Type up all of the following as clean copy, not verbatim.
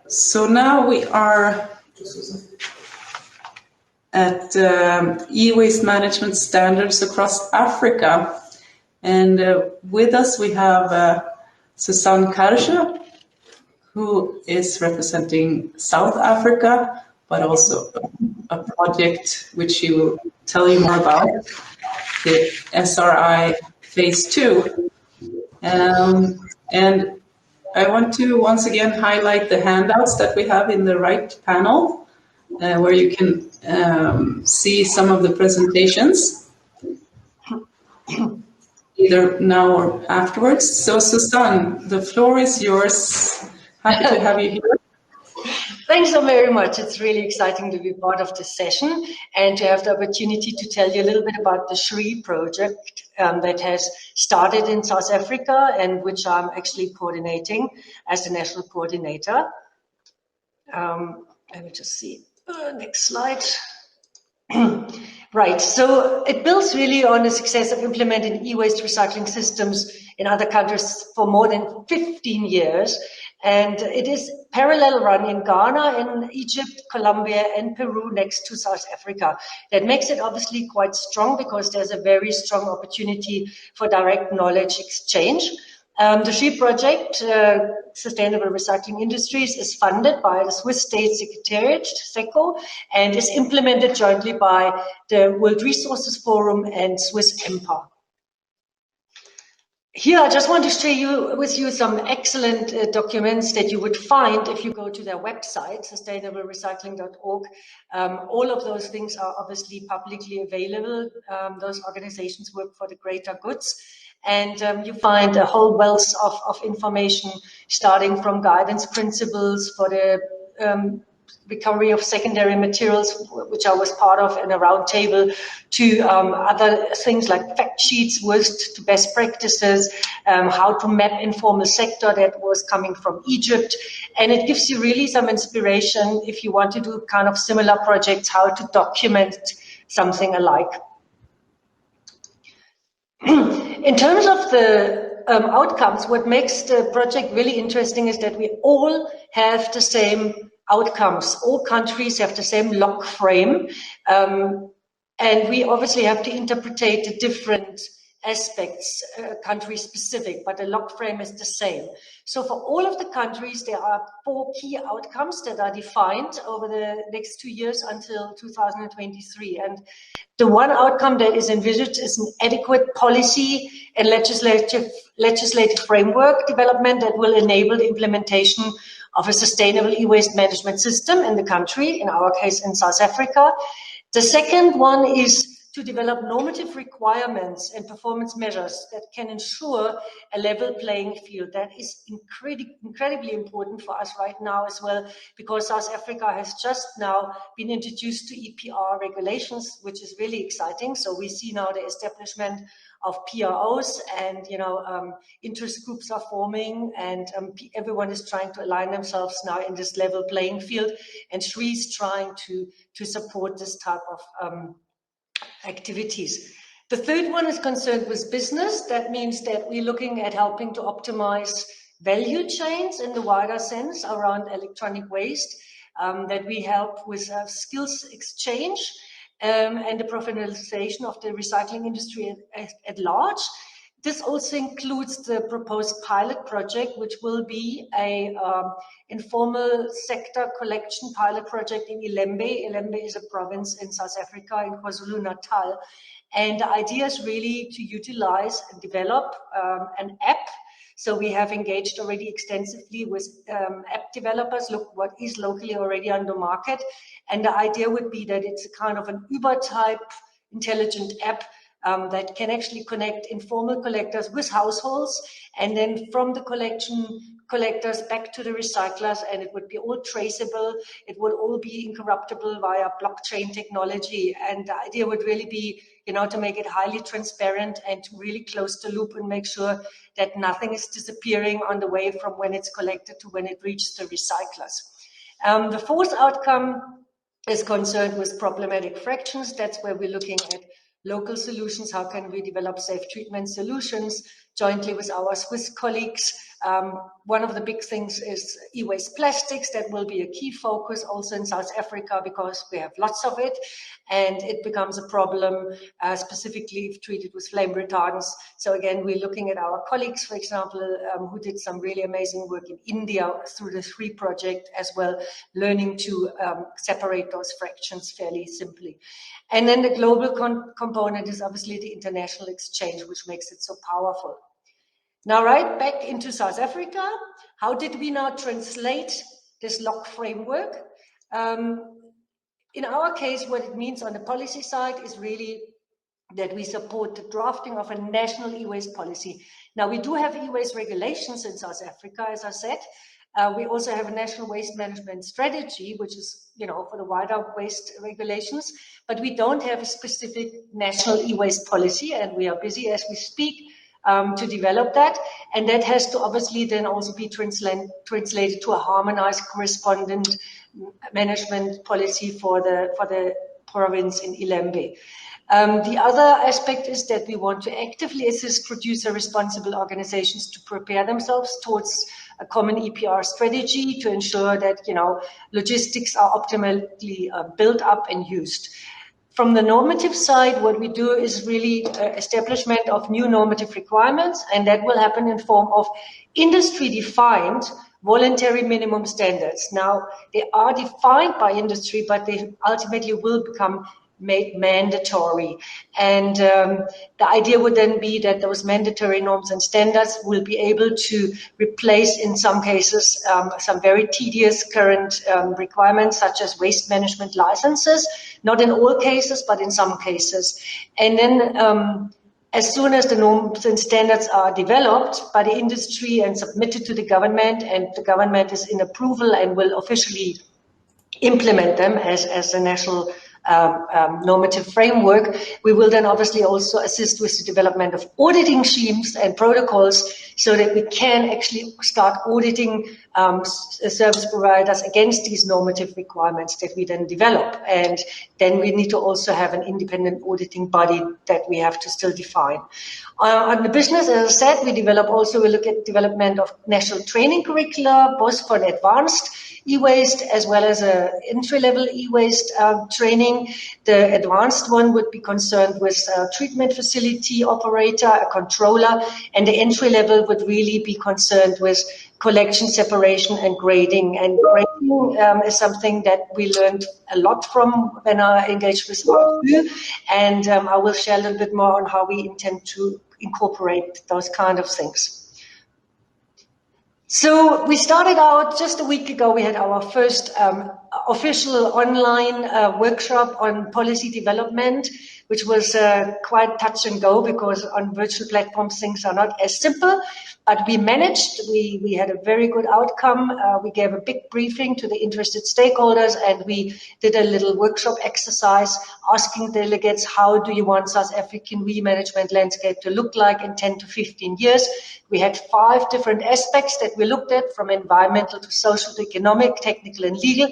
So now we are at e-waste management standards across Africa. And with us we have Susanne Karcher, who is representing South Africa, but also a project which she will tell you more about, the SRI Phase 2. And I want to once again highlight the handouts that we have in the right panel, where you can see some of the presentations, either now or afterwards. So Susanne, the floor is yours. Happy to have you here. Thanks so very much. It's really exciting to be part of this session and to have the opportunity to tell you a little bit about the SRI project that has started in South Africa and which I'm actually coordinating as the national coordinator. Let me just see. Next slide. Right, so it builds really on the success of implementing e-waste recycling systems in other countries for more than 15 years. And it is parallel run in Ghana, in Egypt, Colombia, and Peru next to South Africa. That makes it obviously quite strong because there's a very strong opportunity for direct knowledge exchange. The SRI project, Sustainable Recycling Industries, is funded by the Swiss State Secretariat, SECO, and is implemented jointly by the World Resources Forum and Swiss EMPA. Here, I just want to share with you some excellent documents that you would find if you go to their website, sustainablerecycling.org. All of those things are obviously publicly available. Those organizations work for the greater goods. And you find a whole wealth of information, starting from guidance principles for the recovery of secondary materials, which I was part of in a roundtable, to other things like fact sheets, worst to best practices, how to map informal sector that was coming from Egypt. And it gives you really some inspiration if you want to do kind of similar projects, how to document something alike. In terms of the outcomes, what makes the project really interesting is that we all have the same outcomes. All countries have the same log frame, and we obviously have to interpret the different aspects, country specific, but the log frame is the same. So for all of the countries, there are 4 key outcomes that are defined over the next 2 years until 2023. And the one outcome that is envisaged is an adequate policy and legislative framework development that will enable the implementation of a sustainable e-waste management system in the country, in our case in South Africa. The second one is to develop normative requirements and performance measures that can ensure a level playing field. That is incredibly important for us right now as well, because South Africa has just now been introduced to EPR regulations, which is really exciting. So we see now the establishment of PROs, and interest groups are forming, and everyone is trying to align themselves now in this level playing field, and SRI is trying to support this type of activities. The third one is concerned with business. That means that we're looking at helping to optimize value chains in the wider sense around electronic waste, that we help with skills exchange and the professionalization of the recycling industry at large. This also includes the proposed pilot project, which will be a informal sector collection pilot project in Ilembe. Ilembe is a province in South Africa, in KwaZulu-Natal. And the idea is really to utilize and develop an app. So we have engaged already extensively with app developers, look what is locally already on the market. And the idea would be that it's a kind of an Uber-type intelligent app that can actually connect informal collectors with households, and then from the collectors back to the recyclers, and it would be all traceable. It will all be incorruptible via blockchain technology. And the idea would really be, to make it highly transparent and to really close the loop and make sure that nothing is disappearing on the way from when it's collected to when it reaches the recyclers. The fourth outcome is concerned with problematic fractions. That's where we're looking at local solutions. How can we develop safe treatment solutions jointly with our Swiss colleagues. One of the big things is e-waste plastics. That will be a key focus also in South Africa because we have lots of it and it becomes a problem, specifically if treated with flame retardants. So again, we're looking at our colleagues, for example, who did some really amazing work in India through the 3 project as well, learning to separate those fractions fairly simply. And then the global component is obviously the international exchange, which makes it so powerful. Now, right back into South Africa, how did we now translate this lock framework? In our case, what it means on the policy side is really that we support the drafting of a national e-waste policy. Now, we do have e-waste regulations in South Africa, as I said. We also have a national waste management strategy, which is, for the wider waste regulations, but we don't have a specific national e-waste policy, and we are busy as we speak to develop that. And that has to obviously then also be translated to a harmonized correspondent management policy for the province in Ilembe. The other aspect is that we want to actively assist producer responsible organizations to prepare themselves towards a common EPR strategy to ensure that, logistics are optimally built up and used. From the normative side, what we do is really establishment of new normative requirements, and that will happen in form of industry-defined voluntary minimum standards. Now, they are defined by industry, but they ultimately will become made mandatory. And the idea would then be that those mandatory norms and standards will be able to replace, in some cases, some very tedious current requirements, such as waste management licenses, not in all cases, but in some cases. And then as soon as the norms and standards are developed by the industry and submitted to the government, and the government is in approval and will officially implement them as a national normative framework, we will then obviously also assist with the development of auditing schemes and protocols so that we can actually start auditing service providers against these normative requirements that we then develop. And then we need to also have an independent auditing body that we have to still define. On the business, as I said, we look at development of national training curricula, both for the advanced e-waste as well as a entry-level e-waste training. The advanced one would be concerned with a treatment facility operator, a controller, and the entry-level would really be concerned with collection, separation, and grading. And grading is something that we learned a lot from when I engaged with RU, and I will share a little bit more on how we intend to incorporate those kind of things. So we started out just a week ago. We had our first official online workshop on policy development, which was quite touch and go because on virtual platforms things are not as simple. But we managed. We had a very good outcome. We gave a big briefing to the interested stakeholders, and we did a little workshop exercise asking delegates, how do you want South African re-management landscape to look like in 10 to 15 years? We had 5 different aspects that we looked at, from environmental to social to economic, technical and legal.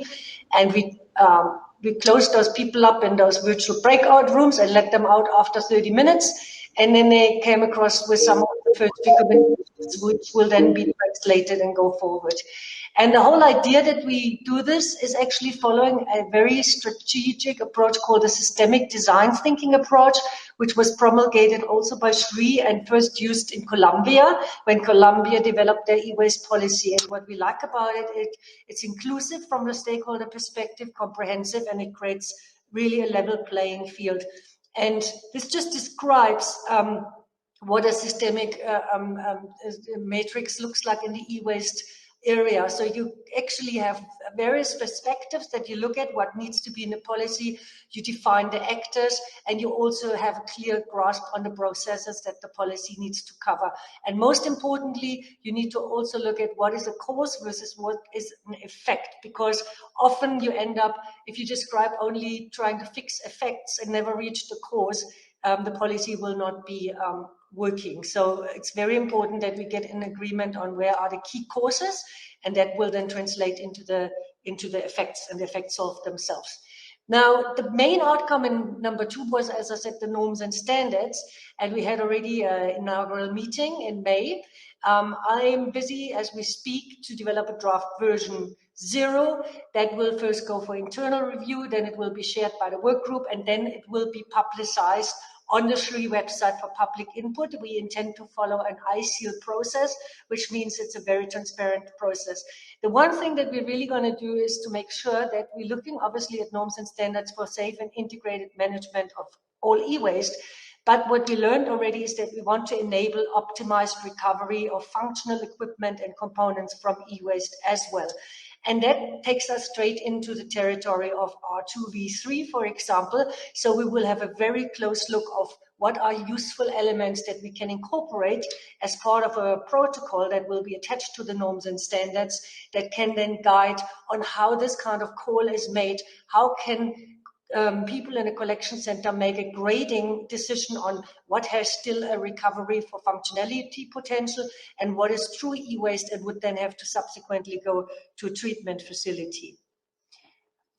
And we closed those people up in those virtual breakout rooms and let them out after 30 minutes. And then they came across with some of the first recommendations, which will then be translated and go forward. And the whole idea that we do this is actually following a very strategic approach called a systemic design thinking approach, which was promulgated also by Sri and first used in Colombia when Colombia developed their e-waste policy. And what we like about it, it's inclusive from the stakeholder perspective, comprehensive, and it creates really a level playing field. And this just describes what a systemic matrix looks like in the e-waste area. So you actually have various perspectives that you look at what needs to be in the policy. You define the actors, and you also have a clear grasp on the processes that the policy needs to cover. And most importantly, you need to also look at what is a cause versus what is an effect, because often you end up, if you describe only trying to fix effects and never reach the cause, the policy will not be working. So it's very important that we get an agreement on where are the key causes, and that will then translate into the effects, and the effects solve themselves. Now, the main outcome in number 2 was, as I said, the norms and standards, and we had already an inaugural meeting in May. I'm busy as we speak to develop a draft version 0 that will first go for internal review, then it will be shared by the work group, and then it will be publicized on the SRI website for public input. We intend to follow an ISEAL process, which means it's a very transparent process. The one thing that we're really going to do is to make sure that we're looking obviously at norms and standards for safe and integrated management of all e-waste. But what we learned already is that we want to enable optimized recovery of functional equipment and components from e-waste as well. And that takes us straight into the territory of R2V3, for example. So we will have a very close look of what are useful elements that we can incorporate as part of a protocol that will be attached to the norms and standards that can then guide on how this kind of call is made. How can people in a collection center make a grading decision on what has still a recovery for functionality potential and what is true e-waste and would then have to subsequently go to a treatment facility.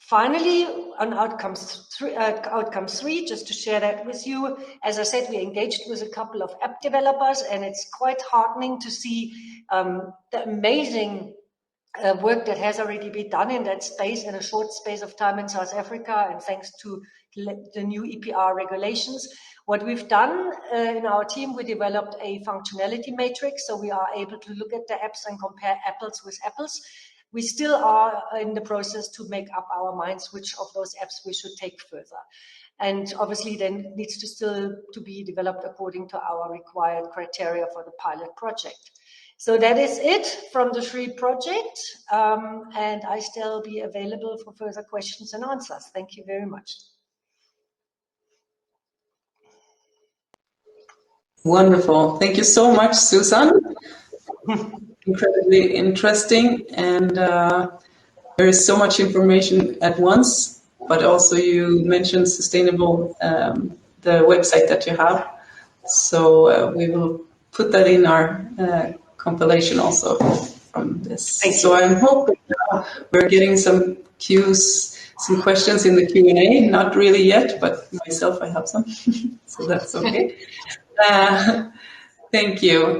Finally, on outcomes 3, just to share that with you, as I said, we engaged with a couple of app developers, and it's quite heartening to see the amazing work that has already been done in that space in a short space of time in South Africa, and thanks to the new EPR regulations. What we've done in our team, we developed a functionality matrix, so we are able to look at the apps and compare apples with apples. We still are in the process to make up our minds which of those apps we should take further. And obviously then needs to still to be developed according to our required criteria for the pilot project. So that is it from the SRI project, and I still be available for further questions and answers. Thank you very much. Wonderful. Thank you so much, Susanne. Incredibly interesting, and there is so much information at once, but also you mentioned sustainable, the website that you have. So we will put that in our compilation also from this. So I'm hoping we're getting some cues, some questions in the Q&A. Not really yet, but myself, I have some. So that's okay. Thank you.